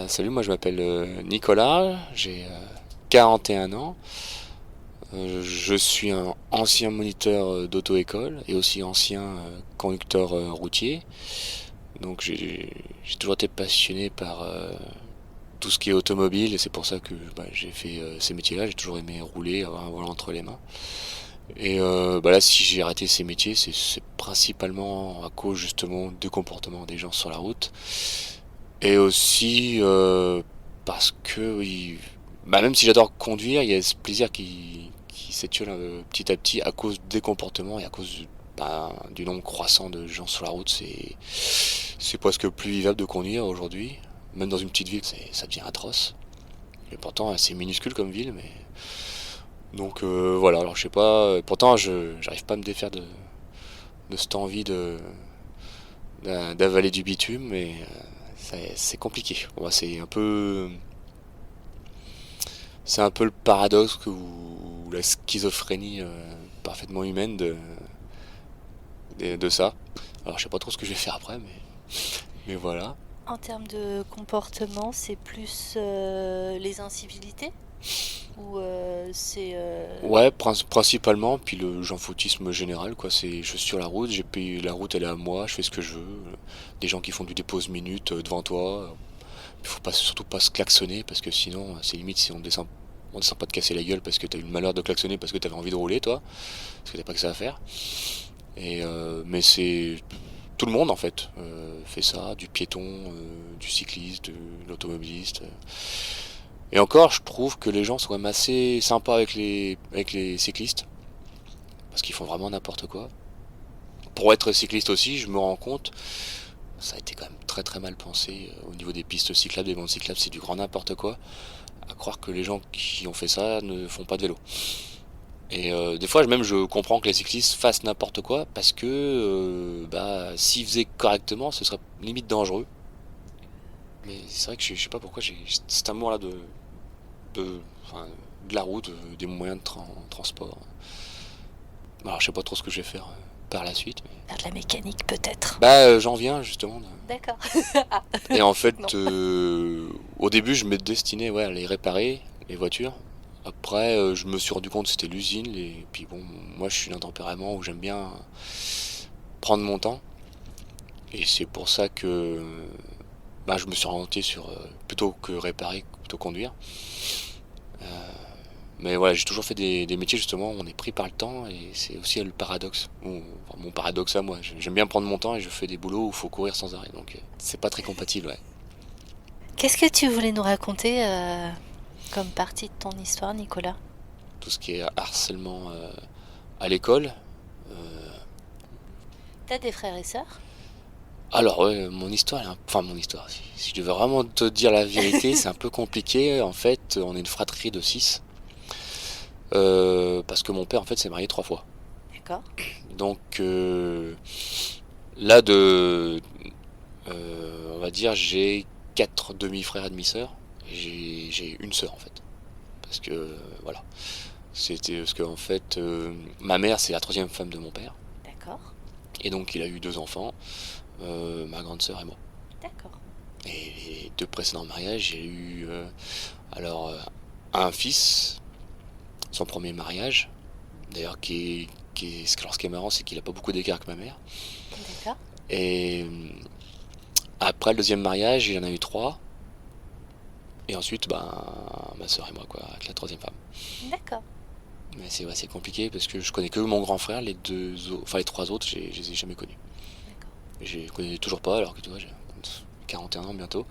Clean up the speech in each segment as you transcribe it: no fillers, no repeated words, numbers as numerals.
Salut, moi je m'appelle Nicolas, j'ai 41 ans. Je suis un ancien moniteur d'auto-école et aussi ancien conducteur routier. Donc j'ai toujours été passionné par tout ce qui est automobile et c'est pour ça que j'ai fait ces métiers-là. J'ai toujours aimé rouler, avoir un volant entre les mains. Et là, si j'ai arrêté ces métiers, c'est principalement à cause justement du comportement des gens sur la route. Et aussi parce que même si j'adore conduire, il y a ce plaisir qui s'étiole petit à petit à cause des comportements et à cause du nombre croissant de gens sur la route. C'est presque plus vivable de conduire aujourd'hui. Même dans une petite ville, ça devient atroce. Et pourtant, c'est minuscule comme ville, mais donc voilà. Alors je sais pas. Pourtant, je j'arrive pas à me défaire de cette envie d'avaler du bitume, mais c'est compliqué. C'est un peu le paradoxe ou la schizophrénie parfaitement humaine de ça. Alors je sais pas trop ce que je vais faire après, mais voilà. En termes de comportement, c'est plus les incivilités ou c'est Ouais, principalement, puis le j'en foutisme général, quoi. Je suis sur la route, j'ai payé la route, elle est à moi, je fais ce que je veux. Des gens qui font du dépose minute devant toi. Il faut pas, surtout pas se klaxonner parce que sinon, c'est limite si on descend pas de casser la gueule parce que t'as eu le malheur de klaxonner parce que t'avais envie de rouler, toi, parce que t'as pas que ça à faire. Mais c'est tout le monde en fait fait ça, du piéton, du cycliste, de l'automobiliste. Et encore, je trouve que les gens sont quand même assez sympas avec les cyclistes parce qu'ils font vraiment n'importe quoi. Pour être cycliste aussi, je me rends compte, ça a été quand même très très mal pensé au niveau des pistes cyclables, des bandes cyclables, c'est du grand n'importe quoi. À croire que les gens qui ont fait ça ne font pas de vélo. Et des fois, même je comprends que les cyclistes fassent n'importe quoi parce que s'ils faisaient correctement, ce serait limite dangereux. Mais c'est vrai que je sais pas pourquoi j'ai cet amour-là de, enfin, de la route, des moyens de transport. Alors, je sais pas trop ce que je vais faire par la suite. faire de la mécanique peut-être. J'en viens justement. D'accord. Ah, Et en non. fait, au début, je me destinais à les réparer, les voitures. Après, je me suis rendu compte que c'était l'usine. Et puis bon, moi, je suis d'un tempérament où j'aime bien prendre mon temps. Et c'est pour ça que je me suis orienté sur plutôt que réparer, plutôt conduire. Mais voilà, j'ai toujours fait des métiers justement où on est pris par le temps et c'est aussi le paradoxe. Mon paradoxe à moi, j'aime bien prendre mon temps et je fais des boulots où il faut courir sans arrêt. Donc c'est pas très compatible, ouais. Qu'est-ce que tu voulais nous raconter comme partie de ton histoire, Nicolas? Tout ce qui est harcèlement à l'école. T'as des frères et sœurs? Alors ouais, mon histoire, enfin mon histoire, si je devais vraiment te dire la vérité, c'est un peu compliqué. En fait, on est une fratrie de 6. Parce que mon père en fait s'est marié 3 fois. D'accord. Donc là de on va dire j'ai 4 demi-frères et demi-sœurs. Et j'ai une sœur en fait. Parce que voilà. C'était parce que en fait ma mère c'est la troisième femme de mon père. D'accord. Et donc il a eu 2 enfants, ma grande sœur et moi. D'accord. Et les 2 précédents mariages, j'ai eu alors un fils, son premier mariage, d'ailleurs alors ce qui est marrant c'est qu'il a pas beaucoup d'écart avec ma mère. D'accord. Et après le deuxième mariage, il en a eu 3. Et ensuite, ma soeur et moi, quoi, avec la troisième femme. D'accord. Mais c'est compliqué parce que je connais que mon grand frère, enfin les 3 autres, je les ai jamais connus. D'accord. Je les connais toujours pas, alors que tu vois, j'ai 41 ans bientôt.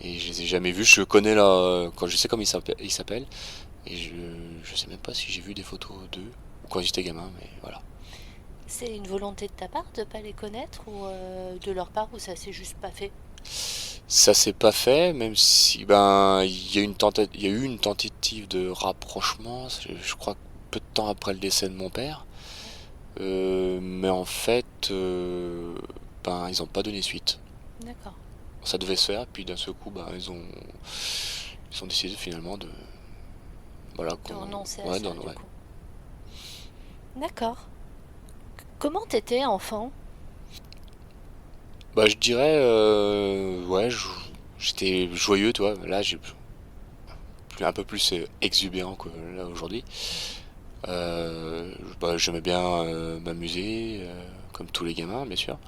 Et je les ai jamais vus. Je connais là, quand je sais comment ils s'appellent. Et je sais même pas si j'ai vu des photos d'eux ou quand j'étais gamin, mais voilà. C'est une volonté de ta part de pas les connaître ou de leur part ou ça s'est juste pas fait? Ça s'est pas fait, même si il y a eu une tentative de rapprochement, je crois que peu de temps après le décès de mon père. Mais en fait, ils ont pas donné suite. D'accord. Ça devait se faire, puis d'un seul coup, ils ont décidé finalement de, voilà, De renoncer à ouais, ça du ouais. coup. D'accord. Comment t'étais enfant? Je dirais, ouais, j'étais joyeux, tu vois. Là, j'ai un peu plus exubérant que là aujourd'hui. J'aimais bien m'amuser, comme tous les gamins, bien sûr.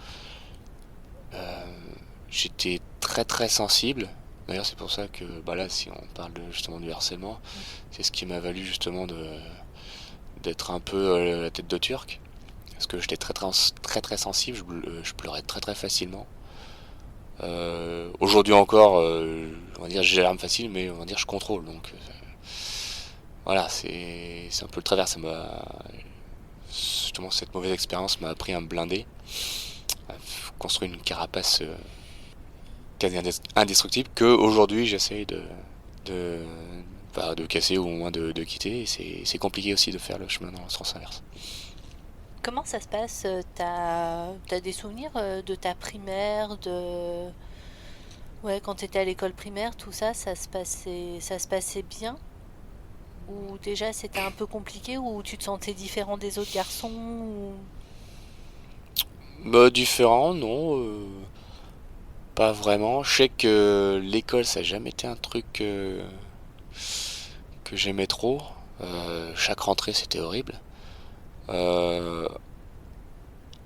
J'étais très très sensible. D'ailleurs, c'est pour ça que bah là, si on parle justement du harcèlement, c'est ce qui m'a valu justement d'être un peu la tête de turc. Parce que j'étais très sensible, je pleurais très très facilement. Aujourd'hui encore, on va dire j'ai l'arme facile, mais on va dire je contrôle. Donc voilà, c'est un peu le travers. Justement, cette mauvaise expérience m'a appris à me blinder, à construire une carapace quasi indestructible que aujourd'hui j'essaye de, de casser ou au moins de quitter. Et c'est compliqué aussi de faire le chemin dans le sens inverse. Comment ça se passe? T'as des souvenirs de ta primaire, de... Ouais, quand t'étais à l'école primaire, tout ça, ça se passait bien? Ou déjà c'était un peu compliqué, ou tu te sentais différent des autres garçons, Bah, différent, non. Pas vraiment. Je sais que l'école, ça n'a jamais été un truc que j'aimais trop. Chaque rentrée, c'était horrible. Euh,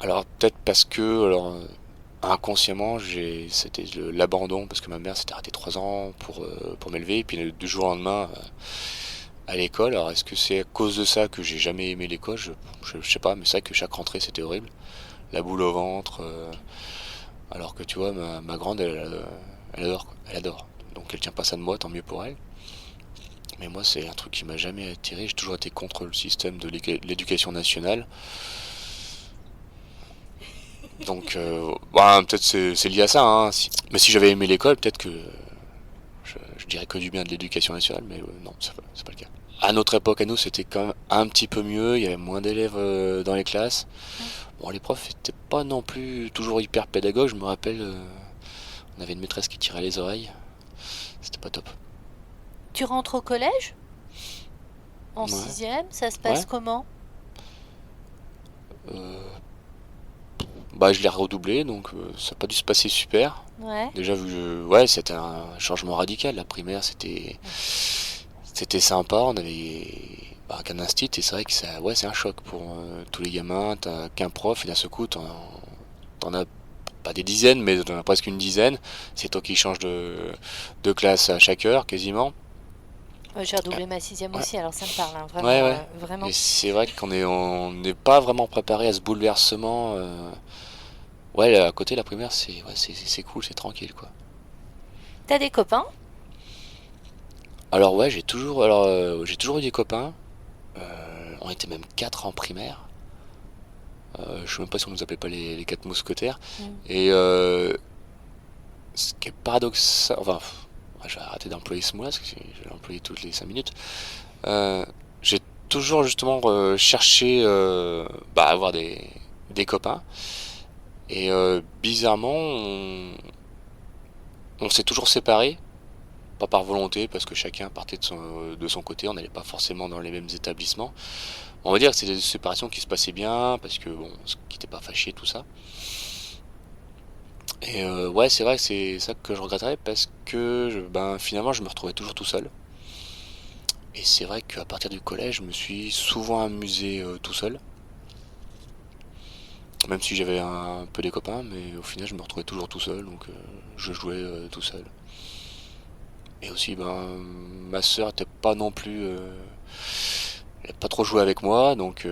alors peut-être parce que, inconsciemment, c'était l'abandon parce que ma mère s'était arrêtée 3 ans pour m'élever, et puis du jour au lendemain à l'école. Alors est-ce que c'est à cause de ça que j'ai jamais aimé l'école? Je sais pas, mais c'est vrai que chaque rentrée c'était horrible. La boule au ventre. Alors que tu vois, ma grande, elle adore, quoi. Elle adore. Donc elle tient pas ça de moi, tant mieux pour elle. Mais moi, c'est un truc qui m'a jamais attiré. J'ai toujours été contre le système de l'éducation nationale. Donc, peut-être c'est lié à ça, hein. Mais si j'avais aimé l'école, peut-être que je dirais que du bien de l'éducation nationale, mais non, c'est pas le cas. À notre époque, à nous, c'était quand même un petit peu mieux. Il y avait moins d'élèves dans les classes. ouais. Bon, les profs étaient pas non plus toujours hyper pédagogues. Je me rappelle, on avait une maîtresse qui tirait les oreilles. C'était pas top. Tu rentres au collège? En Ouais. sixième, ça se Ouais. passe comment? Euh, Bah, je l'ai redoublé, donc ça n'a pas dû se passer super. Ouais. Déjà, ouais, c'était un changement radical. La primaire, c'était sympa. On avait qu'un instit, et c'est vrai que ouais, c'est un choc pour tous les gamins. T'as qu'un prof, et d'un seul coup, t'en as pas des dizaines, mais t'en as presque une dizaine. C'est toi qui changes de classe à chaque heure, quasiment. J'ai redoublé ma sixième Ouais, aussi, alors ça me parle, hein, ouais, vraiment, ouais. Et vraiment. c'est vrai on n'est pas vraiment préparé à ce bouleversement. Ouais, à côté, la primaire, c'est cool, c'est tranquille, quoi. T'as des copains? Alors ouais, j'ai toujours eu des copains. On était même quatre en primaire. Je sais même pas si on nous appelait pas les quatre mousquetaires. Mm. Et ce qui est paradoxal, enfin, je vais arrêter d'employer ce mot-là parce que je vais l'employer toutes les 5 minutes. Euh, j'ai toujours justement cherché à avoir des copains. Et bizarrement, on s'est toujours séparés. Pas par volonté, parce que chacun partait de son côté, on n'allait pas forcément dans les mêmes établissements. On va dire que c'est des séparations qui se passaient bien, parce que bon, qui n'était pas fâché, tout ça. Et ouais, c'est vrai que c'est ça que je regretterais, parce que finalement je me retrouvais toujours tout seul. Et c'est vrai qu'à partir du collège, je me suis souvent amusé tout seul. Même si j'avais un peu des copains, mais au final je me retrouvais toujours tout seul, donc je jouais tout seul. Et aussi, ma soeur était pas non plus. Elle a pas trop joué avec moi, donc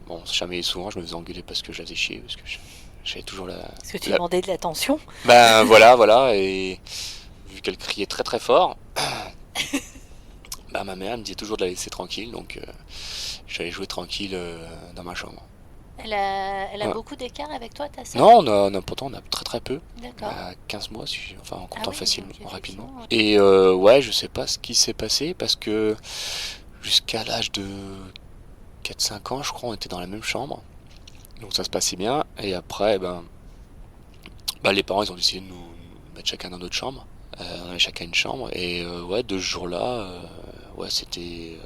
bon, jamais souvent je me faisais engueuler parce que je la faisais chier, parce que j'avais toujours Est-ce que tu la... demandais de l'attention? Ben voilà, et vu qu'elle criait très très fort, ma mère me disait toujours de la laisser tranquille, donc j'allais jouer tranquille dans ma chambre. Elle a Ouais. beaucoup d'écart avec toi, ta sœur? Non, pourtant on a très très peu. On D'accord. a 15 mois, enfin en Ah comptant oui, donc facilement, rapidement. effectivement. Et ouais, je sais pas ce qui s'est passé, parce que jusqu'à l'âge de 4-5 ans, je crois, on était dans la même chambre. Donc ça se passait bien. Et après, les parents, ils ont décidé de nous mettre chacun dans notre chambre. On avait chacun une chambre. Et ouais, de ce jour-là, ouais, c'était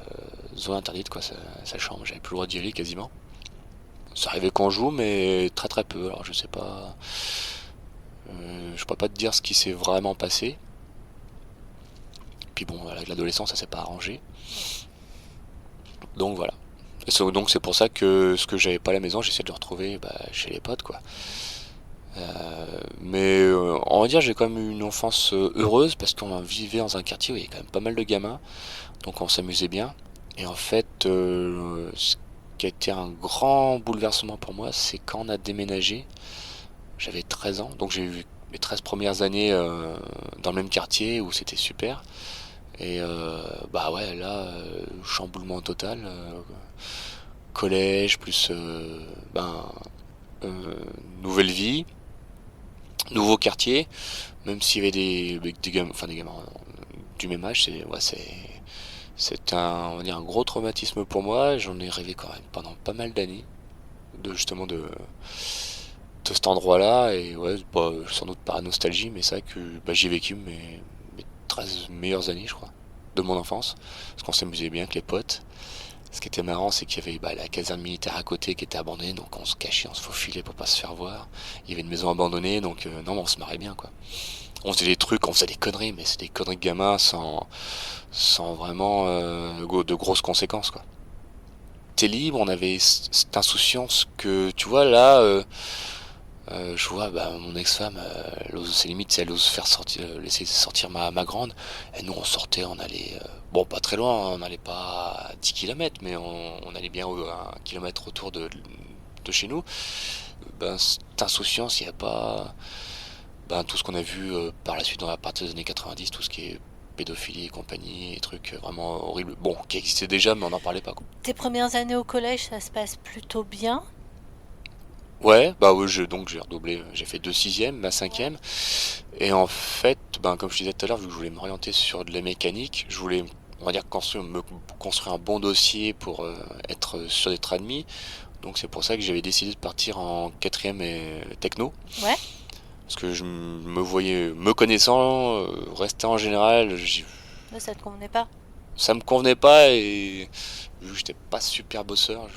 zone interdite, quoi, sa chambre. J'avais plus le droit d'y aller quasiment. Ça arrivait qu'on joue, mais très très peu. Alors je sais pas. Je pourrais pas te dire ce qui s'est vraiment passé. Puis bon, avec l'adolescence, ça s'est pas arrangé. Donc voilà. Donc c'est pour ça que ce que j'avais pas à la maison, j'essaie de le retrouver chez les potes, quoi. Mais on va dire j'ai quand même eu une enfance heureuse parce qu'on vivait dans un quartier où il y avait quand même pas mal de gamins, donc on s'amusait bien. Et en fait, ce qui a été un grand bouleversement pour moi, c'est quand on a déménagé. J'avais 13 ans, donc j'ai eu mes 13 premières années dans le même quartier où c'était super. Et bah ouais, là, chamboulement total. Collège plus euh, nouvelle vie, nouveau quartier, même s'il y avait des gamins, enfin des gamins du même âge, c'est un, on va dire un gros traumatisme pour moi. J'en ai rêvé quand même pendant pas mal d'années de justement de cet endroit-là et ouais, sans doute par nostalgie, mais c'est vrai que j'ai vécu mes 13 meilleures années, je crois, de mon enfance, parce qu'on s'amusait bien avec les potes. Ce qui était marrant, c'est qu'il y avait la caserne militaire à côté qui était abandonnée, donc on se cachait, on se faufilait pour pas se faire voir. Il y avait une maison abandonnée, donc non, on se marrait bien, quoi. On faisait des trucs, on faisait des conneries, mais c'est des conneries de gamins sans vraiment de grosses conséquences, quoi. T'es libre, on avait cette insouciance que, tu vois, là, je vois mon ex-femme, c'est limite, elle ose faire sortir, laisser sortir ma grande. Et nous, on sortait, on allait, bon, pas très loin, on n'allait pas à 10 km, mais on allait bien à 1 kilomètre autour de chez nous. Cette insouciance, il n'y a pas tout ce qu'on a vu par la suite dans la partie des années 90, tout ce qui est pédophilie et compagnie, et trucs vraiment horribles. Bon, qui existaient déjà, mais on n'en parlait pas, quoi. Tes premières années au collège, ça se passe plutôt bien? Ouais, bah oui, donc j'ai redoublé, j'ai fait 2 6e, ma Ouais. 5e, et en fait, comme je disais tout à l'heure, vu que je voulais m'orienter sur de la mécanique, je voulais, on va dire, construire un bon dossier pour être sûr d'être admis, donc c'est pour ça que j'avais décidé de partir en 4e et techno, Ouais. parce que je me voyais, me connaissant, rester en général, Mais ça te convenait pas? ça me convenait pas, et vu que j'étais pas super bosseur,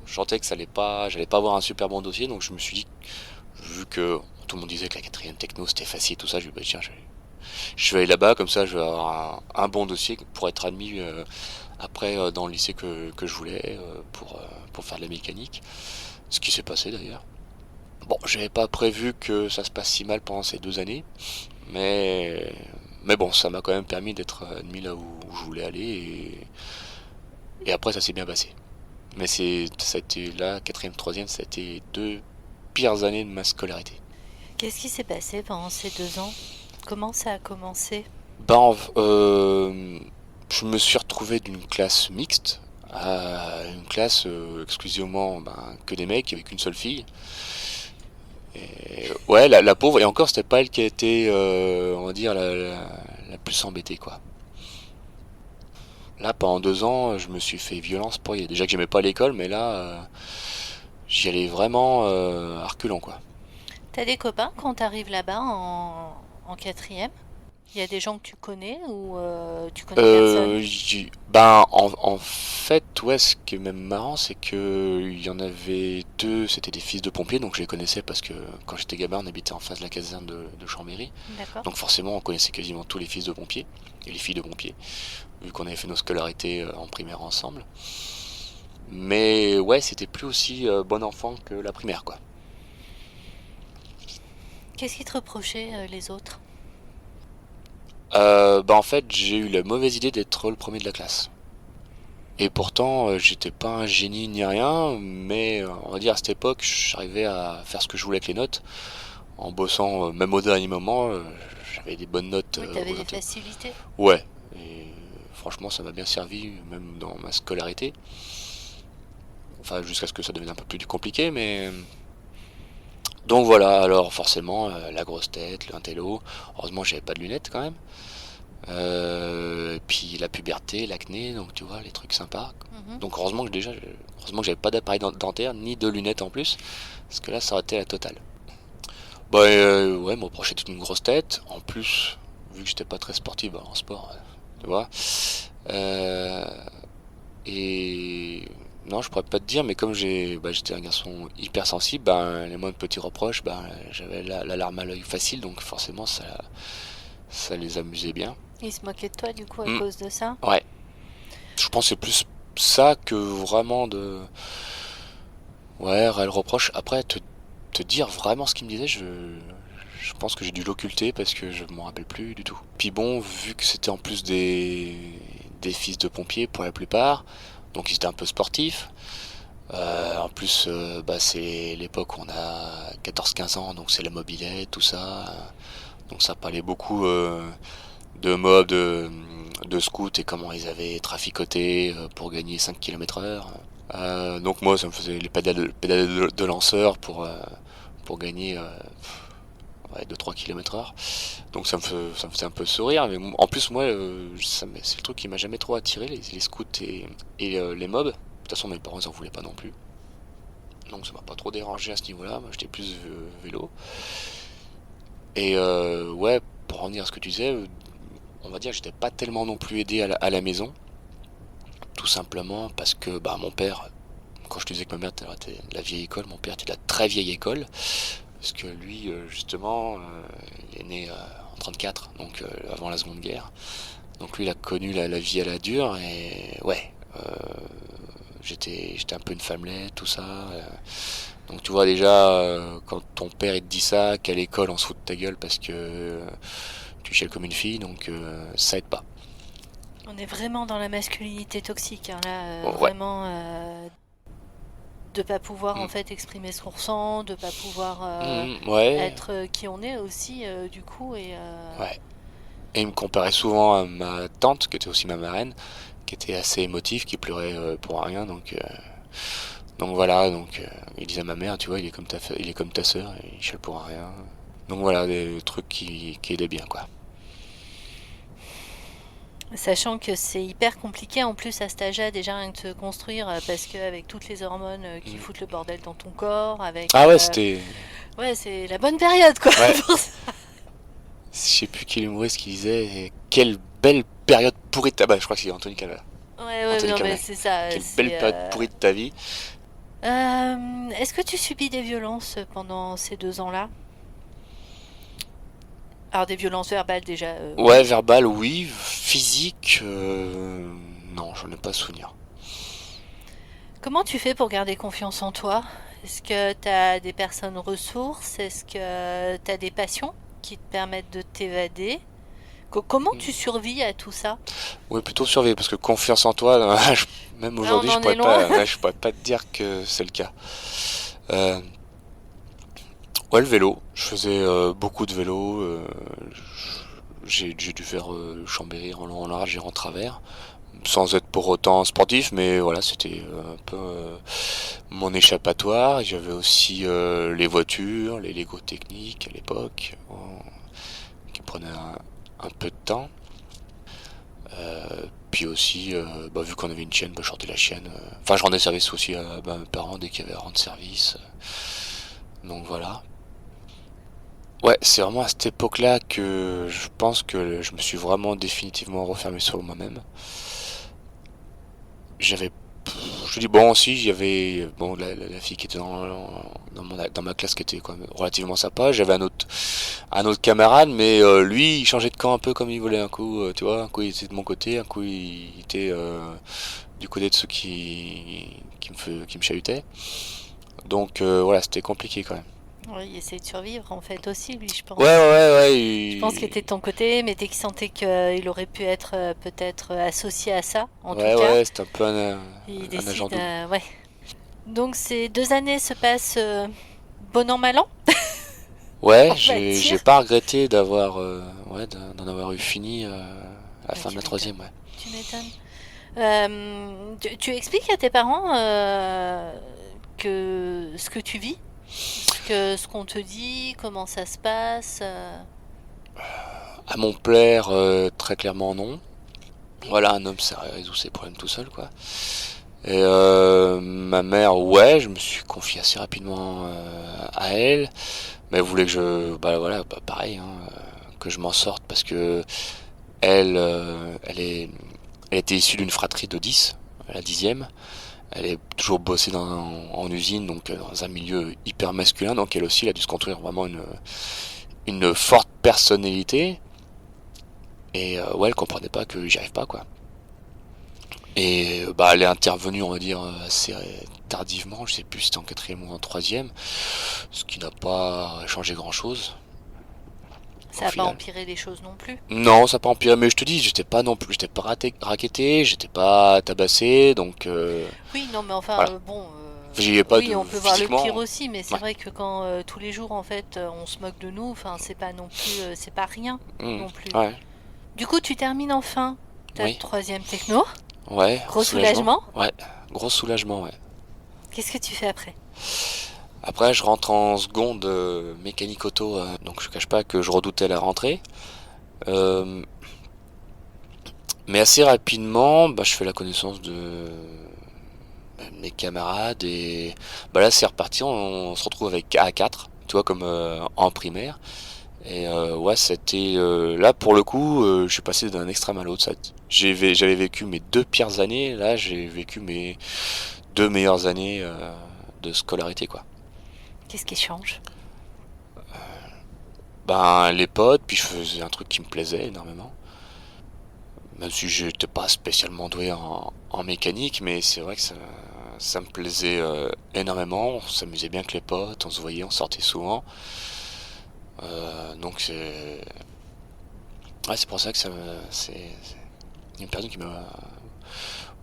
je sentais que j'allais pas avoir un super bon dossier, donc je me suis dit, vu que tout le monde disait que la 4e techno c'était facile, tout ça, je me suis dit, tiens, je vais aller là-bas, comme ça je vais avoir un bon dossier pour être admis après dans le lycée que je voulais pour faire de la mécanique. Ce qui s'est passé d'ailleurs. Bon, j'avais pas prévu que ça se passe si mal pendant ces 2 années, mais, mais bon, ça m'a quand même permis d'être admis là où je voulais aller, et après ça s'est bien passé. Mais ça a été la 4e, 3e, ça a été 2 pires années de ma scolarité. Qu'est-ce qui s'est passé pendant ces 2 ans? Comment ça a commencé? Ben, je me suis retrouvé d'une classe mixte à une classe exclusivement que des mecs avec une seule fille. Et, ouais, la pauvre, et encore, c'était pas elle qui a été, on va dire, la plus embêtée, quoi. Là, pendant 2 ans, je me suis fait violence pour rien. Déjà que j'aimais pas l'école, mais là, j'y allais vraiment à reculons, quoi. T'as des copains quand t'arrives là-bas en quatrième? Il y a des gens que tu connais ou tu connais personne? En fait, ouais, ce qui est même marrant, c'est que il y en avait deux, c'était des fils de pompiers, donc je les connaissais parce que quand j'étais gamin, on habitait en face de la caserne de Chambéry. D'accord. Donc forcément, on connaissait quasiment tous les fils de pompiers et les filles de pompiers, vu qu'on avait fait nos scolarités en primaire ensemble. Mais ouais, c'était plus aussi bon enfant que la primaire, quoi. Qu'est-ce qui te reprochaient les autres? En fait, j'ai eu la mauvaise idée d'être le premier de la classe. Et pourtant, j'étais pas un génie ni rien, mais on va dire à cette époque, j'arrivais à faire ce que je voulais avec les notes, en bossant même au dernier moment, j'avais des bonnes notes Oui, t'avais aux des inter. facilités. Ouais, et franchement, ça m'a bien servi, même dans ma scolarité. Enfin, jusqu'à ce que ça devienne un peu plus compliqué, mais... Donc voilà, alors forcément, la grosse tête, l'intello, heureusement j'avais pas de lunettes quand même. Puis la puberté, l'acné, donc tu vois, les trucs sympas. Mhm. Donc heureusement que j'avais pas d'appareil dentaire ni de lunettes en plus, parce que là ça aurait été la totale. Ouais, mon proche était une grosse tête. En plus, vu que j'étais pas très sportif en sport, tu vois. Euh, et Non, je pourrais pas te dire, mais comme j'étais un garçon hyper sensible, les moindres petits reproches, j'avais la larme à l'œil facile, donc forcément ça les amusait bien. Ils se moquaient de toi du coup à Hmm, cause de ça? ouais, je pense que c'est plus ça que vraiment de, ouais, réel reproche. Après, te dire vraiment ce qu'il me disait, je pense que j'ai dû l'occulter parce que je m'en rappelle plus du tout. Puis bon, vu que c'était en plus des fils de pompiers pour la plupart, donc ils étaient un peu sportifs. En plus, c'est l'époque où on a 14-15 ans, donc c'est la mobilette, tout ça. Donc ça parlait beaucoup de mobs, de scouts et comment ils avaient traficoté pour gagner 5 km heure. Donc moi, ça me faisait les pédales de lanceur pour gagner ouais, 2-3 km heure. Donc ça me faisait un peu sourire. Mais en plus, moi, c'est le truc qui m'a jamais trop attiré, les scouts et les mobs. De toute façon, mes parents ils en voulaient pas non plus. Donc ça m'a pas trop dérangé à ce niveau-là. Moi, j'étais plus vélo. Et ouais, pour en revenir à ce que tu disais, on va dire que j'étais pas tellement non plus aidé à la maison. Tout simplement parce que mon père, quand je te disais que ma mère était de la vieille école, mon père était de la très vieille école. Parce que lui, justement, il est né en 34, donc avant la Seconde Guerre. Donc lui, il a connu la vie à la dure. Et ouais, j'étais un peu une femmelette, tout ça. Donc tu vois déjà, quand ton père il te dit ça, qu'à l'école on se fout de ta gueule parce que tu chiales comme une fille, donc ça aide pas. On est vraiment dans la masculinité toxique, hein, là, Oh, ouais. vraiment de pas pouvoir en Mm. fait exprimer ce qu'on ressent, de pas pouvoir Ouais, être qui on est aussi du coup et ouais. Et il me comparait souvent à ma tante, qui était aussi ma marraine, qui était assez émotive, qui pleurait pour rien, donc voilà, il disait à ma mère, tu vois, il est comme ta sœur, il chiale pour rien. Donc voilà, des trucs qui aidaient bien, quoi. sachant que c'est hyper compliqué en plus à cet âge-là déjà rien que de se construire parce qu'avec toutes les hormones qui Mm. foutent le bordel dans ton corps, avec Ah ouais, c'était... ouais c'est la bonne période quoi Ouais, pour ça. je sais plus quel humoriste qui disait quelle belle période pourrie de ta... je crois que c'est Anthony Cavalla. Ouais ouais Anthony non mais Cavalla. c'est ça Quelle belle période pourrie de ta vie. Est-ce que tu subis des violences pendant ces 2 ans-là? Alors des violences verbales déjà, Ouais, oui. verbal, oui. Physique, non, j'en ai pas souvenir. Comment tu fais pour garder confiance en toi? Est-ce que tu as des personnes ressources? Est-ce que tu as des passions qui te permettent de t'évader? Comment tu survis à tout ça? Oui, plutôt surveiller, parce que confiance en toi, même Là, on aujourd'hui, en est loin. je pourrais pas te dire que c'est le cas. Euh, ouais, le vélo. Je faisais beaucoup de vélo. J'ai dû faire Chambéry en long, en large et en travers. Sans être pour autant sportif, mais voilà, c'était un peu mon échappatoire. J'avais aussi les voitures, les Lego techniques à l'époque, qui prenaient un peu de temps. Puis aussi, vu qu'on avait une chienne, je sortais la chienne. Enfin, je rendais service aussi à mes parents dès qu'il y avait à rendre service. Donc voilà. Ouais, c'est vraiment à cette époque-là que je pense que je me suis vraiment définitivement refermé sur moi-même. J'avais, je dis bon aussi, il y avait bon la fille qui était dans ma classe qui était quand même relativement sympa. J'avais un autre camarade, mais lui il changeait de camp un peu comme il voulait. Un coup, tu vois, un coup il était de mon côté, un coup il était du côté de ceux qui me chahutaient. Donc voilà, c'était compliqué quand même. Oui, il essaie de survivre en fait aussi, lui, je Ouais, pense. ouais, ouais, Je pense qu'il était de ton côté, mais dès qu'il sentait qu'il aurait pu être peut-être associé à ça, en tout ouais, cas, ouais, c'était un peu il un agent décide. double. Ouais. Donc ces 2 années se passent bon an mal an, Ouais, on va dire. j'ai pas regretté d'avoir ouais, d'en avoir eu fini à la Bah, fin de tu la m'étonnes. troisième, ouais. Tu m'étonnes. Tu expliques à tes parents que ce que tu vis, ce qu'on te dit, comment ça se passe. À mon plaire, très clairement non. Voilà, un homme ça résout ses problèmes tout seul, quoi. Et ma mère, ouais, je me suis confié assez rapidement à elle, mais elle voulait que voilà, pareil, hein, que je m'en sorte parce que elle, elle était issue d'une fratrie de 10, la dixième. Elle est toujours bossé en usine, donc dans un milieu hyper masculin, donc elle aussi elle a dû se construire vraiment une forte personnalité. Et ouais, elle comprenait pas que j'y arrive pas, quoi. Et bah elle est intervenue, on va dire, assez tardivement, je sais plus si c'était en quatrième ou en troisième, ce qui n'a pas changé grand chose au Ça n'a pas final. empiré les choses non plus. Non, ça n'a pas empiré, mais je te dis, j'étais pas non plus, j'étais pas raquetté, j'étais pas tabassé, donc Oui, non, mais enfin, voilà. bon, J'y ai pas oui, de on peut voir le pire physiquement. aussi, mais c'est Ouais. vrai que quand tous les jours, en fait, on se moque de nous, enfin, c'est pas non plus, c'est pas rien Hmm. non plus. Ouais. Du coup, tu termines enfin ta Oui. troisième techno. Ouais. Gros Soulagement. soulagement. Ouais. Gros soulagement, ouais. Qu'est-ce que tu fais après? Après, je rentre en seconde mécanique auto, donc je cache pas que je redoutais la rentrée. Euh, mais assez rapidement, bah, je fais la connaissance de mes camarades et bah là c'est reparti, on se retrouve avec A4, tu vois, comme en primaire. Et ouais, c'était là pour le coup, je suis passé d'un extrême à l'autre. J'avais vécu mes deux pires années, là j'ai vécu mes deux meilleures années de scolarité, quoi. Qu'est-ce qui change? Ben les potes, puis je faisais un truc qui me plaisait énormément. Même si j'étais pas spécialement doué en mécanique, mais c'est vrai que ça me plaisait énormément. On s'amusait bien avec les potes, on se voyait, on sortait souvent. Donc c'est ouais, c'est pour ça que c'est une période qui m'a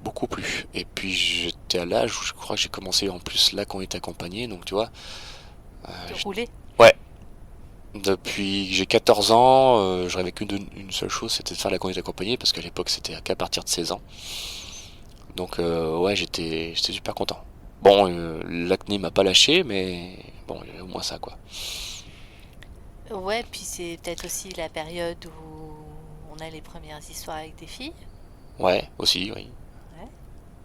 beaucoup plu. Et puis j'étais à l'âge où je crois que j'ai commencé en plus là qu'on était accompagné, donc tu vois. De j'- rouler? ouais, depuis que j'ai 14 ans, je rêvais qu'une seule chose, c'était de faire la conduite accompagnée, parce qu'à l'époque c'était qu'à partir de 16 ans. Donc ouais, j'étais super content. Bon, l'acné m'a pas lâché, mais bon, il y avait au moins ça, quoi. Ouais, puis c'est peut-être aussi la période où on a les premières histoires avec des filles. Ouais, aussi, oui. Ouais.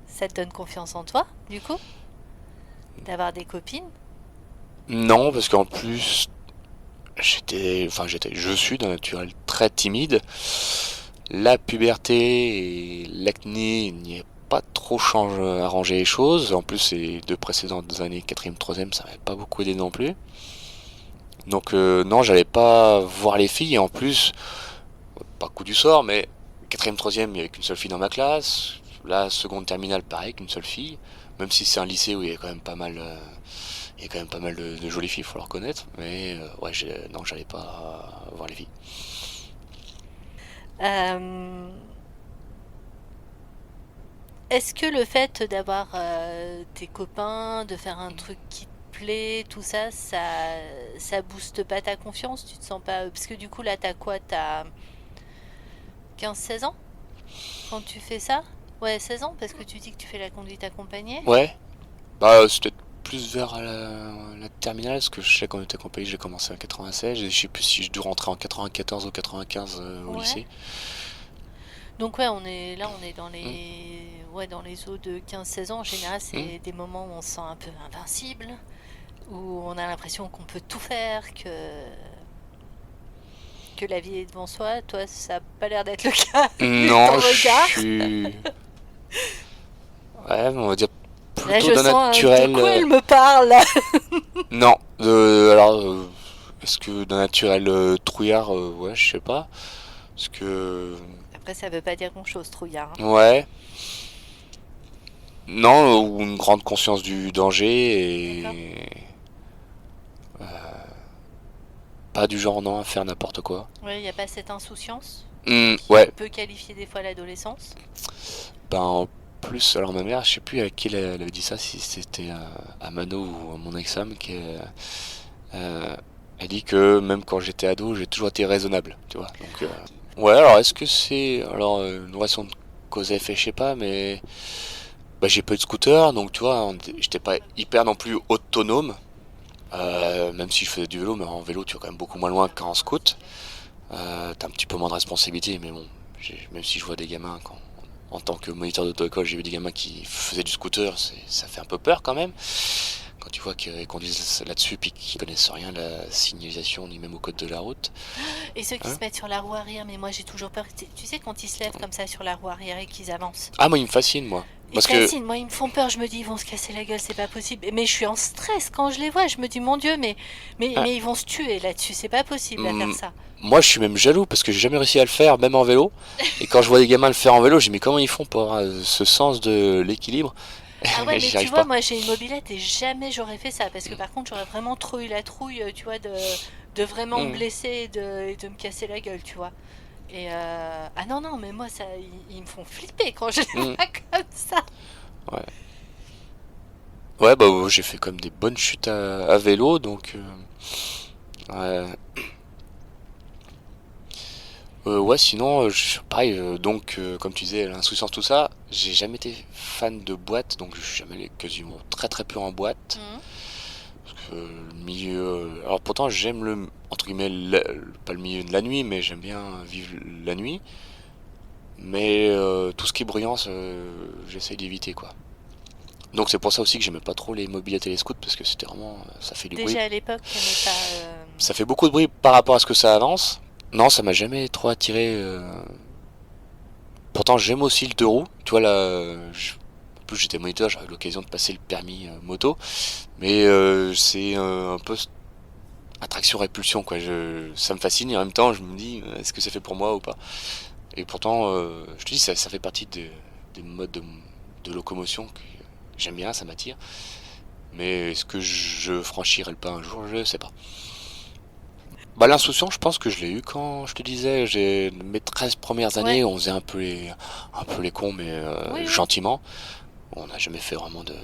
Ça te donne confiance en toi, du coup, d'avoir des copines. Non, parce qu'en plus, je suis d'un naturel très timide. La puberté et l'acné n'y a pas trop arrangé les choses. En plus, les deux précédentes années, quatrième, troisième, ça m'avait pas beaucoup aidé non plus. Donc non, j'allais pas voir les filles. Et en plus, pas coup du sort, mais quatrième, troisième, il y avait qu'une seule fille dans ma classe. La seconde terminale, pareil, qu'une seule fille. Même si c'est un lycée où il y a quand même pas mal, il y a quand même pas mal de jolies filles, faut le reconnaître. Mais ouais, non, j'allais pas voir les filles. Euh, Est-ce que le fait d'avoir tes copains, de faire un truc qui te plaît, tout ça, ça booste pas ta confiance? Tu te sens pas... Parce que du coup, là, t'as quoi? T'as 15-16 ans quand tu fais ça? Ouais, 16 ans, parce que tu dis que tu fais la conduite accompagnée. Ouais, bah c'était plus vers la terminale, parce que je sais qu'on était accompagné, j'ai commencé en 96, et je sais plus si je dû rentrer en 94 ou 95 au Ouais. lycée. Donc ouais, on est dans Hmm, dans les eaux de 15-16 ans. En général, hmm. c'est des moments où on se sent un peu invincible, où on a l'impression qu'on peut tout faire, que la vie est devant soi. Toi, ça n'a pas l'air d'être le cas, vu ton Non, je regard. suis... Ouais, on va dire Là, plutôt je d'un sens de naturel... quoi elle me parle. Non, alors... est-ce que d'un naturel trouillard, ouais, je sais pas. Parce que... Après, ça veut pas dire grand-chose, trouillard, hein. Ouais, non, ou une grande conscience du danger D'accord. et... pas du genre non à faire n'importe quoi. Ouais, il n'y a pas cette insouciance qui Ouais, peut qualifier des fois l'adolescence. ben en plus, alors ma mère, je sais plus à qui elle avait dit ça, si c'était à Mano ou à mon ex-femme, euh, elle dit que même quand j'étais ado, j'ai toujours été raisonnable, tu vois. Donc, ouais, alors est-ce que c'est alors une relation de cause à effet, je sais pas, mais bah, j'ai pas eu de scooter, donc tu vois, j'étais pas hyper non plus autonome. Même si je faisais du vélo, mais en vélo tu vas quand même beaucoup moins loin qu'en scoot. T'as un petit peu moins de responsabilité, mais bon, même si je vois des gamins en tant que moniteur d'auto-école, j'ai vu des gamins qui faisaient du scooter, ça fait un peu peur quand même. Quand tu vois qu'ils conduisent là-dessus puis qu'ils connaissent rien à la signalisation ni même au code de la route. Et ceux qui se Hein? mettent sur la roue arrière, mais moi j'ai toujours peur. Tu sais, quand ils se lèvent comme ça sur la roue arrière et qu'ils avancent. Ah, moi, il me fascine, moi. Ils Parce que. fascinent, moi ils me font peur, je me dis ils vont se casser la gueule, c'est pas possible. Mais je suis en stress quand je les vois, je me dis mon Dieu, Ah, mais ils vont se tuer là-dessus, c'est pas possible à faire hum, ça. moi, je suis même jaloux parce que j'ai jamais réussi à le faire, même en vélo. Et quand je vois des gamins le faire en vélo, je dis, mais comment ils font pour avoir ce sens de l'équilibre? Ah ouais, mais J'y tu arrive vois, pas. moi j'ai une mobilette et jamais j'aurais fait ça, parce que par contre j'aurais vraiment trop eu la trouille, tu vois, de vraiment me Hum, blesser et de me casser la gueule, tu vois. Ah non, non, mais moi ça, ils me font flipper quand je les hum, vois comme ça. ouais. Ouais, bah, j'ai fait comme des bonnes chutes à vélo, donc. Ouais. Ouais, sinon, pareil, donc, comme tu disais, l'insouciance, tout ça, j'ai jamais été fan de boîte, donc je suis jamais allé quasiment très très peu en boîte. Mhm. Le milieu. Alors pourtant, j'aime le. Entre guillemets, pas le milieu de la nuit, mais j'aime bien vivre la nuit. Mais tout ce qui est bruyant, j'essaye d'éviter, quoi. Donc c'est pour ça aussi que j'aimais pas trop les mobylettes et les scouts, parce que c'était vraiment. Ça fait du bruit. Déjà à l'époque, t'aimais pas. Ça fait beaucoup de bruit par rapport à ce que ça avance. Non, ça m'a jamais trop attiré. Pourtant, j'aime aussi le deux roues. Tu vois, là, en plus j'étais moniteur, j'avais l'occasion de passer le permis moto. Mais c'est un peu attraction-répulsion, quoi. Ça me fascine et en même temps, je me dis, est-ce que c'est fait pour moi ou pas? Et pourtant, je te dis, ça fait partie des modes de locomotion que j'aime bien, ça m'attire. Mais est-ce que je franchirai le pas un jour? Je sais pas. Bah, l'insouciance, je pense que je l'ai eu quand je te disais, j'ai mes 13 premières Ouais, années, on faisait un peu les cons, mais oui, oui. gentiment. On n'a jamais fait vraiment de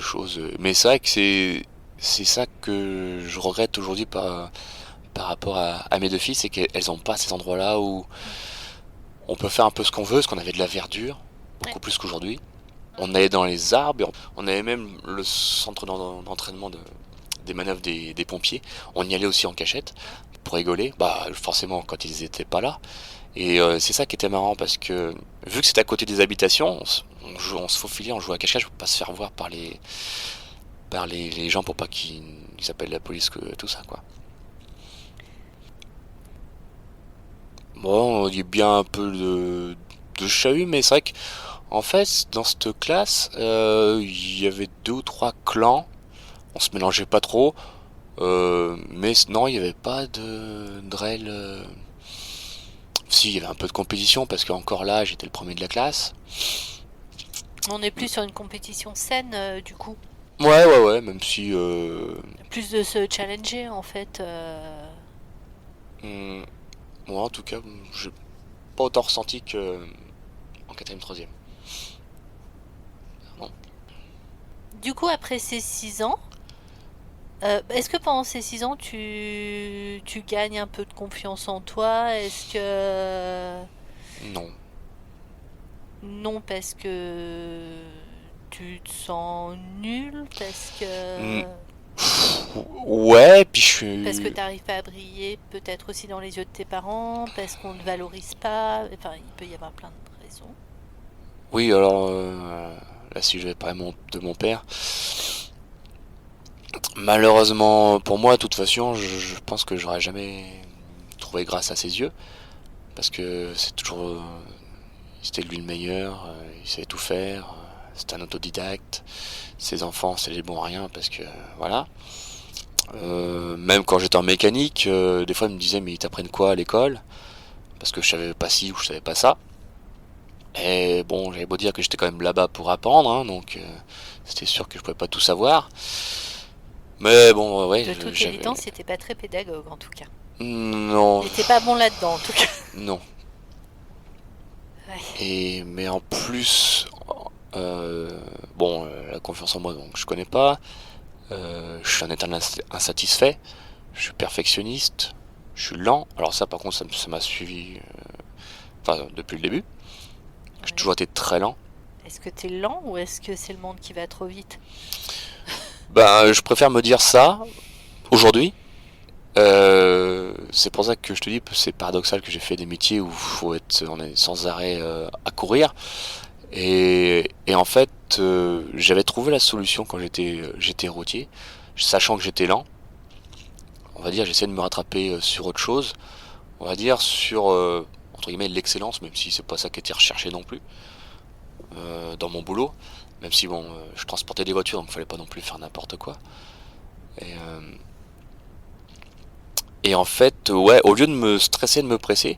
choses. Mais c'est vrai que c'est ça que je regrette aujourd'hui par rapport à mes deux filles, c'est qu'elles n'ont pas ces endroits-là où on peut faire un peu ce qu'on veut, parce qu'on avait de la verdure, Ouais. beaucoup plus qu'aujourd'hui. On Mhm. allait dans les arbres, et on avait même le centre d'entraînement des manœuvres des pompiers. On y allait aussi en cachette pour rigoler, bah forcément quand ils étaient pas là. Et c'est ça qui était marrant parce que vu que c'était à côté des habitations, on se faufilait, on jouait à cache-cache pour pas se faire voir par les gens pour pas qu'ils appellent la police, tout ça quoi. Bon, il y a bien un peu de chahut, mais c'est vrai qu'en fait, dans cette classe, il y avait deux ou trois clans. On se mélangeait pas trop. Mais non, il n'y avait pas de réel. Si, il y avait un peu de compétition parce qu'encore là, j'étais le premier de la classe. On est plus sur une compétition saine, du coup. Ouais, ouais, ouais, même si. Plus de se challenger, en fait. Hmm, moi, en tout cas, j'ai pas autant ressenti que en quatrième, troisième. Bon. Du coup, après ces 6 ans, est-ce que pendant ces 6 ans, tu gagnes un peu de confiance en toi? Est-ce que... Non. Non, parce que tu te sens nul, Hmm, ouais, puis je parce que suis. t'arrives pas à briller, peut-être aussi dans les yeux de tes parents, parce qu'on ne valorise pas. Enfin, il peut y avoir plein de raisons. Oui, alors. Là, si je vais parler de mon père. Malheureusement pour moi, de toute façon, je pense que j'aurais jamais trouvé grâce à ses yeux. Parce que c'est toujours. C'était lui le meilleur, il savait tout faire, c'était un autodidacte. Ses enfants, c'est les bons à rien parce que. Voilà. Même quand j'étais en mécanique, des fois ils me disaient mais ils t'apprennent quoi à l'école? Parce que je savais pas ci ou je savais pas ça. Et bon, j'avais beau dire que j'étais quand même là-bas pour apprendre, hein, donc c'était sûr que je pouvais pas tout savoir. Mais bon, ouais, De toute j'avais. évidence, c'était pas très pédagogue en tout cas. Non, Il était pas bon là-dedans en tout cas. non. Ouais. Et mais en plus, bon, la confiance en moi, donc je connais pas. Je suis un éternel insatisfait. Je suis perfectionniste. Je suis lent. Alors ça, par contre, ça m'a suivi, enfin, depuis le début. J'ai Ouais. toujours été très lent. Est-ce que t'es lent ou est-ce que c'est le monde qui va trop vite? Ben, je préfère me dire ça aujourd'hui. C'est pour ça que je te dis, c'est paradoxal que j'ai fait des métiers où faut être, on est sans arrêt à courir. Et en fait, j'avais trouvé la solution quand j'étais routier, sachant que j'étais lent. On va dire, j'essayais de me rattraper sur autre chose. On va dire sur, entre guillemets, l'excellence, même si c'est pas ça qui était recherché non plus, dans mon boulot. Même si, bon, je transportais des voitures, donc il fallait pas non plus faire n'importe quoi. Et, euh, et en fait, ouais, au lieu de me stresser, de me presser,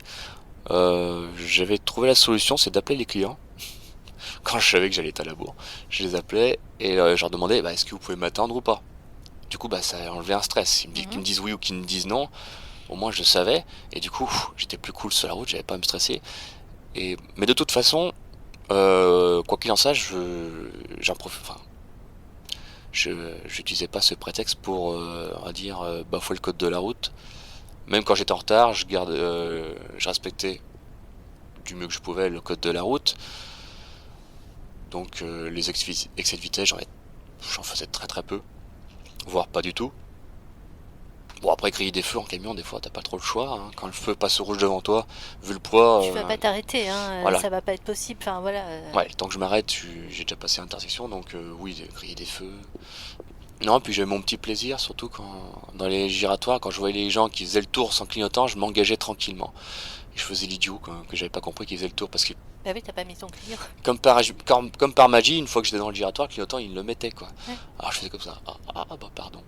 j'avais trouvé la solution, c'est d'appeler les clients. Quand je savais que j'allais être à la bourre, je les appelais et je leur demandais, bah, est-ce que vous pouvez m'attendre ou pas. Du coup, bah, ça a enlevé un stress. Qu'ils Mhm. me disent oui ou qu'ils me disent non, au moins je savais. Et du coup, j'étais plus cool sur la route, j'avais pas à me stresser. Mais de toute façon, quoi qu'il en soit, j'en profite. Enfin, j'utilisais pas ce prétexte pour, on va dire, bafouer le code de la route. Même quand j'étais en retard, je respectais du mieux que je pouvais le code de la route. Donc les excès de vitesse, j'en faisais très très peu, voire pas du tout. Bon, après, griller des feux en camion, des fois, t'as pas trop le choix, hein. Quand le feu passe au rouge devant toi, vu le poids, Tu vas pas t'arrêter, hein, voilà. ça va pas être possible. Enfin voilà. Ouais, tant que je m'arrête, j'ai déjà passé l'intersection, donc oui, griller des feux. Non, puis j'avais mon petit plaisir, surtout dans les giratoires, quand je voyais les gens qui faisaient le tour sans clignotant, je m'engageais tranquillement. Et je faisais l'idiot, que j'avais pas compris qu'ils faisaient le tour, parce que Bah oui, t'as pas mis ton client. comme par magie, une fois que j'étais dans le giratoire, le clignotant, il le mettait, quoi. Ouais. Alors je faisais comme ça, bah pardon.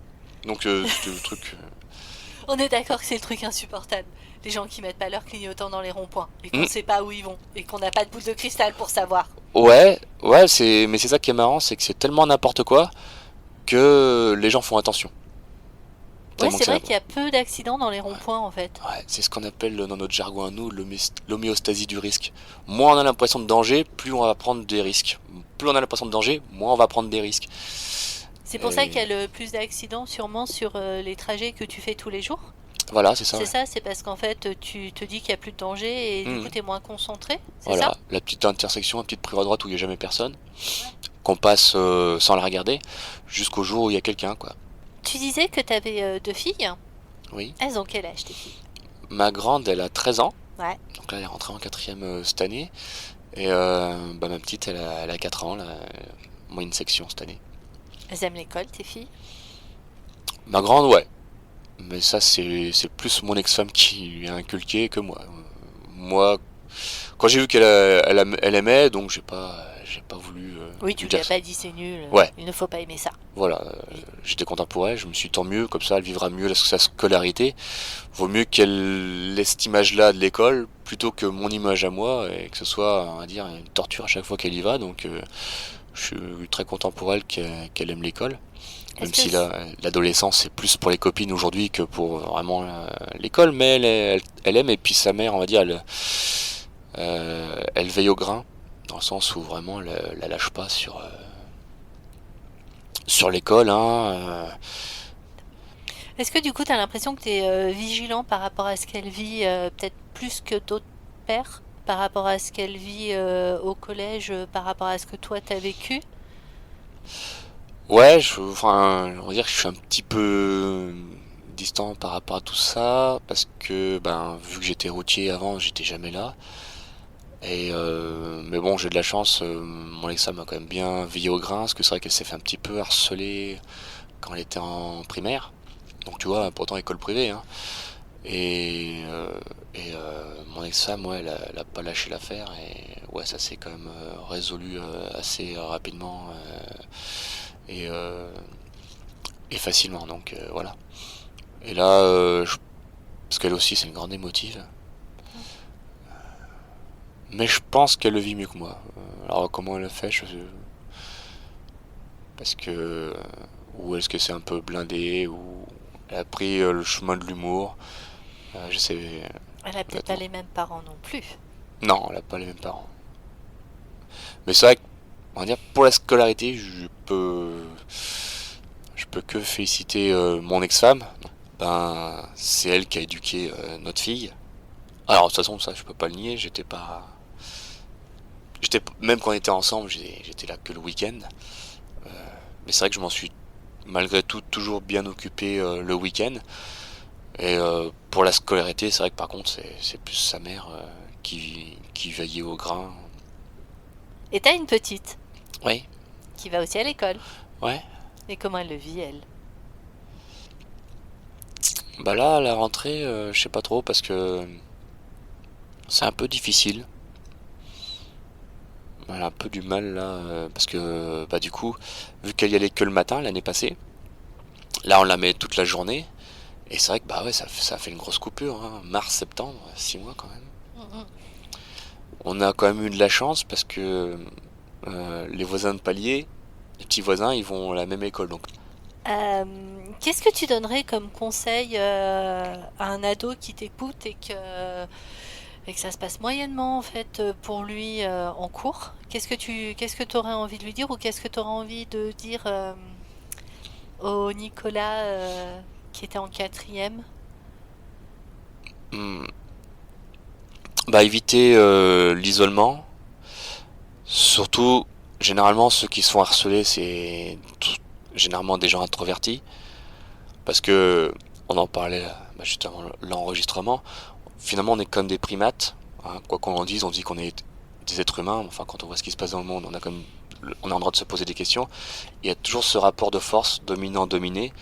Donc c'était le truc... On est d'accord que c'est le truc insupportable. Les gens qui mettent pas leur clignotant dans les ronds-points et qu'on hmm. sait pas où ils vont et qu'on n'a pas de boule de cristal pour savoir. Ouais, mais c'est ça qui est marrant, c'est que c'est tellement n'importe quoi que les gens font attention. Ouais, Tellement c'est que vrai qu'il y a peu d'accidents dans les ouais. ronds-points en fait. Ouais, c'est ce qu'on appelle dans notre jargon à nous l'homéostasie du risque. Moins on a l'impression de danger, plus on va prendre des risques. Plus on a l'impression de danger, moins on va prendre des risques. C'est pour ça qu'il y Et a le plus d'accidents sûrement sur les trajets que tu fais tous les jours. voilà, c'est ça. C'est Ouais. ça, c'est parce qu'en fait tu te dis qu'il y a plus de danger et du coup Mhm. t'es moins concentré, c'est ça? Voilà, la petite intersection, la petite prive à droite où il n'y a jamais personne, qu'on passe sans la regarder, jusqu'au jour où il y a quelqu'un, quoi. Tu disais que t'avais deux filles. Oui. Elles ont quel âge tes filles? Ma grande, elle a 13 ans, Ouais. donc là elle est rentrée en quatrième cette année. Et bah, ma petite, elle a 4 ans, là, moyenne section cette année. Elles aiment l'école tes filles? Ma grande, ouais. Mais ça, c'est plus mon ex-femme qui lui a inculqué que moi. Moi, quand j'ai vu elle aimait, donc j'ai pas voulu Oui, tu lui lui dire as ça. pas dit c'est nul, Ouais, il ne faut pas aimer ça. voilà. Oui. J'étais content pour elle. Je me suis dit, tant mieux, comme ça, elle vivra mieux sa scolarité. Vaut mieux qu'elle laisse cette image-là de l'école plutôt que mon image à moi et que ce soit, on va dire, une torture à chaque fois qu'elle y va. Donc, je suis très content pour elle qu'elle aime l'école. Même Est-ce que si l'adolescence c'est plus pour les copines aujourd'hui que pour vraiment l'école, mais elle aime, et puis sa mère, on va dire, elle veille au grain, dans le sens où vraiment elle la lâche pas sur l'école, hein. est-ce que du coup tu as l'impression que tu es vigilant par rapport à ce qu'elle vit, peut-être plus que d'autres pères, par rapport à ce qu'elle vit au collège, par rapport à ce que toi t'as vécu? Ouais, enfin, on va dire que je suis un petit peu distant par rapport à tout ça, parce que, ben, vu que j'étais routier avant, j'étais jamais là. Mais bon, j'ai de la chance, mon Alexa m'a quand même bien veillé au grain, parce que c'est vrai qu'elle s'est fait un petit peu harceler quand elle était en primaire. Donc tu vois, pourtant école privée, hein. Mon ex-femme, ouais, elle a pas lâché l'affaire, et ouais, ça s'est quand même résolu assez rapidement et, euh, et facilement, donc voilà. Et là, parce qu'elle aussi c'est une grande émotive, mais je pense qu'elle le vit mieux que moi. Alors comment elle le fait, parce que ou est-ce que c'est un peu blindé, ou elle a pris le chemin de l'humour, je sais Elle a peut-être pas honnêtement. les mêmes parents non plus. Non, elle a pas les mêmes parents. Mais c'est vrai que, on va dire, pour la scolarité, je peux que féliciter mon ex-femme. Ben, c'est elle qui a éduqué notre fille. Alors, de toute façon, ça, je peux pas le nier. Même quand on était ensemble, j'étais là que le week-end. Mais c'est vrai que je m'en suis, malgré tout, toujours bien occupé le week-end. Et pour la scolarité, c'est vrai que par contre, c'est plus sa mère qui veillait au grain. Et t'as une petite Oui, qui va aussi à l'école. ouais. Et comment elle le vit, elle? Bah là, à la rentrée, je sais pas trop parce que c'est un peu difficile. Elle a un peu du mal là, parce que bah du coup, vu qu'elle y allait que le matin l'année passée, là on la met toute la journée. Et c'est vrai que bah ouais, ça fait une grosse coupure, hein. Mars, septembre, 6 mois quand même. Mm, mm. On a quand même eu de la chance parce que les voisins de palier, les petits voisins, ils vont à la même école. Donc, Qu'est-ce que tu donnerais comme conseil à un ado qui t'écoute et que ça se passe moyennement en fait pour lui en cours? Qu'est-ce que tu aurais envie de lui dire ou qu'est-ce que tu aurais envie de dire au Nicolas qui était en quatrième? hmm, bah éviter l'isolement. Surtout, généralement, ceux qui se font harceler, généralement des gens introvertis. Parce que, on en parlait bah, juste avant l'enregistrement, finalement on est comme des primates, hein. Quoi qu'on en dise, on dit qu'on est des êtres humains, enfin quand on voit ce qui se passe dans le monde, on a le droit de se poser des questions. Il y a toujours ce rapport de force dominant-dominé,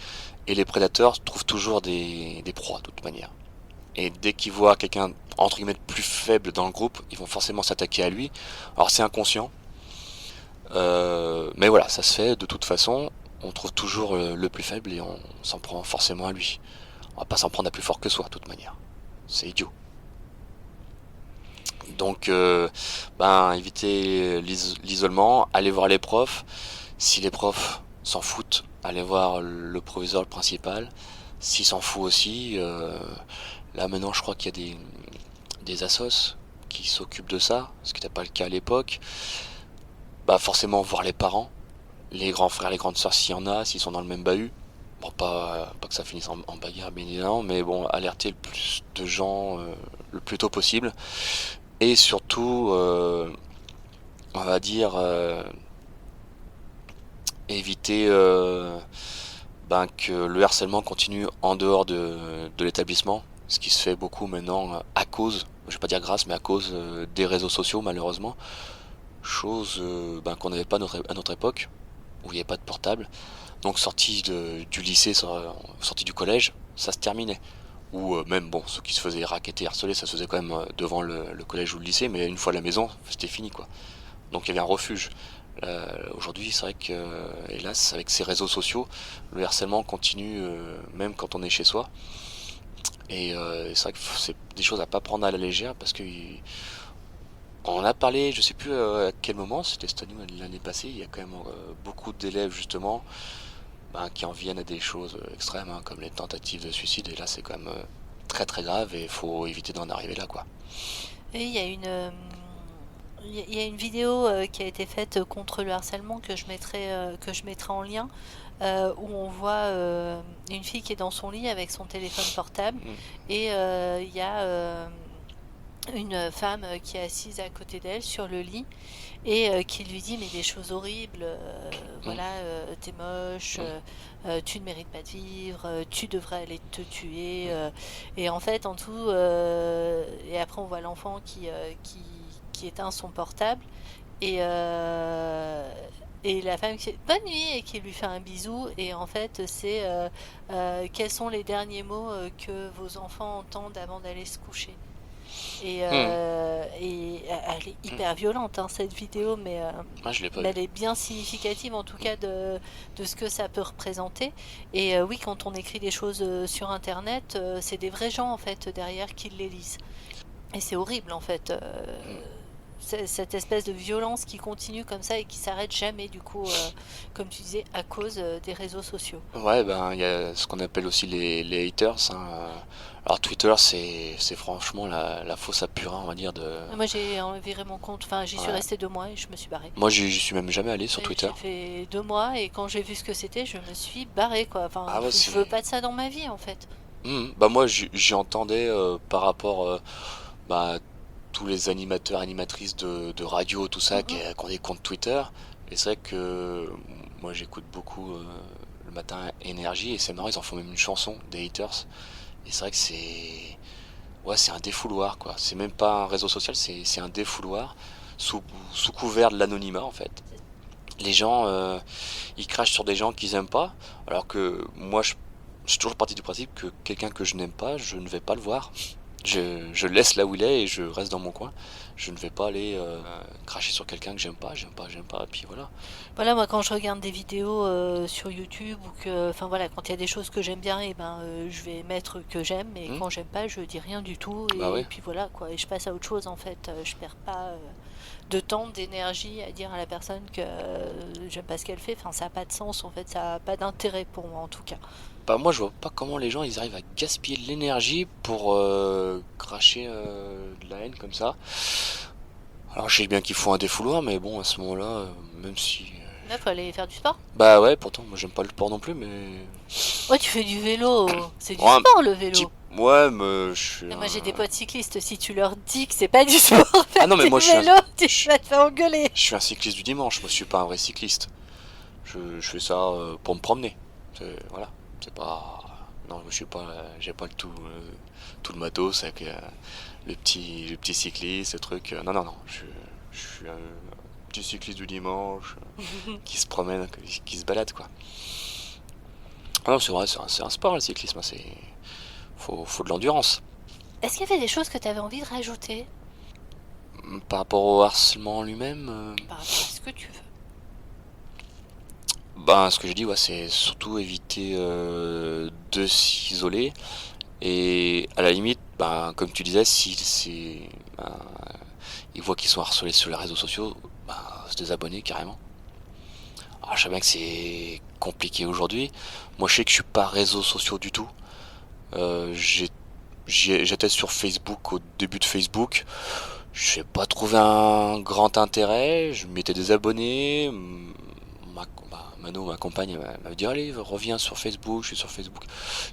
et les prédateurs trouvent toujours des proies de toute manière. Et dès qu'ils voient quelqu'un entre guillemets plus faible dans le groupe, ils vont forcément s'attaquer à lui. Alors c'est inconscient, mais voilà, ça se fait de toute façon. On trouve toujours le plus faible et on s'en prend forcément à lui. On va pas s'en prendre à plus fort que soi, de toute manière. C'est idiot. Donc, ben, éviter l'isolement, aller voir les profs. Si les profs s'en foutent, aller voir le proviseur, le principal. S'il s'en fout aussi, là maintenant je crois qu'il y a des assos qui s'occupent de ça, ce qui n'était pas le cas à l'époque. Bah forcément voir les parents, les grands frères, les grandes sœurs s'il y en a, s'ils sont dans le même bahut. Bon, pas que ça finisse en bagarre, bien évidemment, mais bon, alerter le plus de gens le plus tôt possible. Et surtout, on va dire, éviter ben, que le harcèlement continue en dehors de l'établissement. Ce qui se fait beaucoup maintenant à cause, je vais pas dire grâce, mais à cause des réseaux sociaux, malheureusement. Chose ben, qu'on n'avait pas à notre époque, où il n'y avait pas de portable. Donc du lycée, sorti du collège, ça se terminait. Ou même, bon, ceux qui se faisaient racketter, harceler, ça se faisait quand même devant le collège ou le lycée, mais une fois à la maison, c'était fini, quoi. Donc il y avait un refuge. Aujourd'hui, c'est vrai que, hélas, avec ces réseaux sociaux, le harcèlement continue même quand on est chez soi. Et c'est vrai que c'est des choses à pas prendre à la légère parce que on en a parlé, je sais plus à quel moment, c'était cette année ou l'année passée, il y a quand même beaucoup d'élèves justement ben, qui en viennent à des choses extrêmes, hein, comme les tentatives de suicide, et là c'est quand même très très grave et il faut éviter d'en arriver là, quoi. Et il y a une vidéo qui a été faite contre le harcèlement que je mettrai en lien, où on voit une fille qui est dans son lit avec son téléphone portable Mm, et il y a une femme qui est assise à côté d'elle sur le lit et qui lui dit mais des choses horribles, mm, voilà, t'es moche, mm, tu ne mérites pas de vivre, tu devrais aller te tuer, et en fait en tout, et après on voit l'enfant qui éteint son portable et et la femme qui dit bonne nuit et qui lui fait un bisou et en fait c'est quels sont les derniers mots que vos enfants entendent avant d'aller se coucher. mm, Et elle est mm. hyper violente, hein, cette vidéo, Ah, je l'ai pas mais vu. elle est bien significative en tout Mm. cas de ce que ça peut représenter. Et oui, quand on écrit des choses sur Internet, c'est des vrais gens en fait derrière qui les lisent. Et c'est horrible en fait, cette espèce de violence qui continue comme ça et qui s'arrête jamais du coup, comme tu disais, à cause des réseaux sociaux. Ouais, ben il y a ce qu'on appelle aussi les haters, hein. Alors Twitter, c'est franchement la fausse à purin, on va dire de. Moi j'ai viré mon compte, enfin j'y suis Ouais. restée 2 mois et je me suis barrée. Moi, j'y suis même jamais allé sur Et Twitter. j'ai fait 2 mois et quand j'ai vu ce que c'était, je me suis barrée quoi. Enfin, Ah ouais, je c'est. veux pas de ça dans ma vie en fait. Bah moi, j'y entendais par rapport bah, à tous les animateurs, animatrices de radio, tout Mm, ça, mm. qui ont des comptes Twitter. Et c'est vrai que moi, j'écoute beaucoup le matin Énergie, et c'est marrant, ils en font même une chanson, des haters. Et c'est vrai que c'est. Ouais, c'est un défouloir, quoi. C'est même pas un réseau social, c'est un défouloir. sous, sous couvert de l'anonymat en fait. Les gens, ils crachent sur des gens qu'ils aiment pas, alors que moi, je suis toujours parti du principe que quelqu'un que je n'aime pas, je ne vais pas le voir. Je le laisse là où il est et je reste dans mon coin. Je ne vais pas aller cracher sur quelqu'un que j'aime pas, et puis voilà. Voilà, moi quand je regarde des vidéos sur YouTube ou que, enfin voilà, quand il y a des choses que j'aime bien, et ben je vais mettre que j'aime, et Hmm. quand j'aime pas, je dis rien du tout, Bah et ouais. puis voilà quoi, et je passe à autre chose en fait. Je perds pas de temps, d'énergie à dire à la personne que j'aime pas ce qu'elle fait. Enfin, ça a pas de sens en fait, ça a pas d'intérêt pour moi en tout cas. Bah moi je vois pas comment les gens ils arrivent à gaspiller de l'énergie pour cracher de la haine comme ça. Alors je sais bien qu'il faut un défouloir, mais bon à ce moment-là, même si... Là, faut aller faire du sport. Bah ouais, pourtant moi j'aime pas le sport non plus, mais... Ouais, tu fais du vélo, c'est du Ouais, un sport le petit... vélo. Ouais, mais je suis Et moi j'ai des un... potes cyclistes, si tu leur dis que c'est pas du sport, Ah faire non mais du moi vélo, tu je, vas te faire engueuler. je suis un cycliste du dimanche, moi je suis pas un vrai cycliste. Je fais ça pour me promener. Voilà, c'est pas... Non, je suis pas... J'ai pas le tout, tout le matos avec le petit cycliste, ce truc. Non, non, non, je suis un petit cycliste du dimanche qui se promène, qui se balade quoi. Ah non, c'est vrai, c'est un sport le cyclisme, hein, c'est... Faut de l'endurance. Est-ce qu'il y avait des choses que tu avais envie de rajouter Par rapport au harcèlement en lui-même, par rapport à ce que tu veux? ben, ce que je dis, ouais, c'est surtout éviter de s'isoler. Et à la limite, ben, comme tu disais, si ben, ils voient qu'ils sont harcelés sur les réseaux sociaux, ben, se désabonner carrément. Alors, je sais bien que c'est compliqué aujourd'hui. Moi, je sais que je suis pas réseaux sociaux du tout. J'étais sur Facebook au début de Facebook. Je n'ai pas trouvé un grand intérêt. Je m'étais désabonné. Mano, ma compagne, m'a dit allez, reviens sur Facebook. Je suis sur Facebook.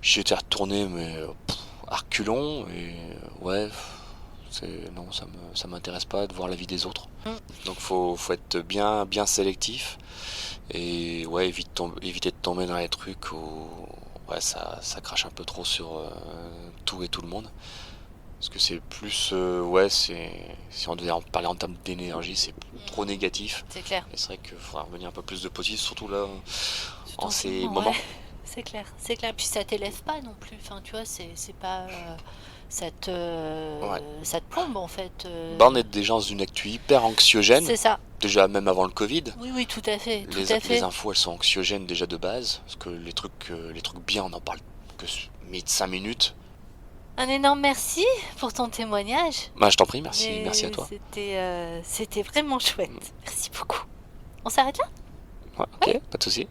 J'y étais retourné, mais à reculons. Et ouais, non, ça m'intéresse pas de voir la vie des autres. Mm. Donc faut être bien sélectif. Et ouais, éviter de tomber dans les trucs où ouais, ça crache un peu trop sur tout et tout le monde. Parce que c'est plus, ouais, si on devait en parler en termes d'énergie, c'est trop négatif. C'est clair. Et c'est vrai qu'il faudra revenir un peu plus de positif, surtout là, Surtout en en ce ces moment, ouais. moments. C'est clair, c'est clair. Puis ça t'élève pas non plus. Enfin, tu vois, c'est pas. Ouais. Ça te plombe en fait. Bah, on est déjà dans une actu hyper anxiogène, C'est ça. déjà même avant le Covid. Oui, oui, tout à fait, tout Les, à les fait. infos, elles sont anxiogènes déjà de base, parce que les trucs bien, on en parle que 5 minutes. Un énorme merci pour ton témoignage. Bah, je t'en prie, merci à Mais toi. c'était vraiment chouette. Merci beaucoup. On s'arrête là? Ouais, ok, pas de soucis.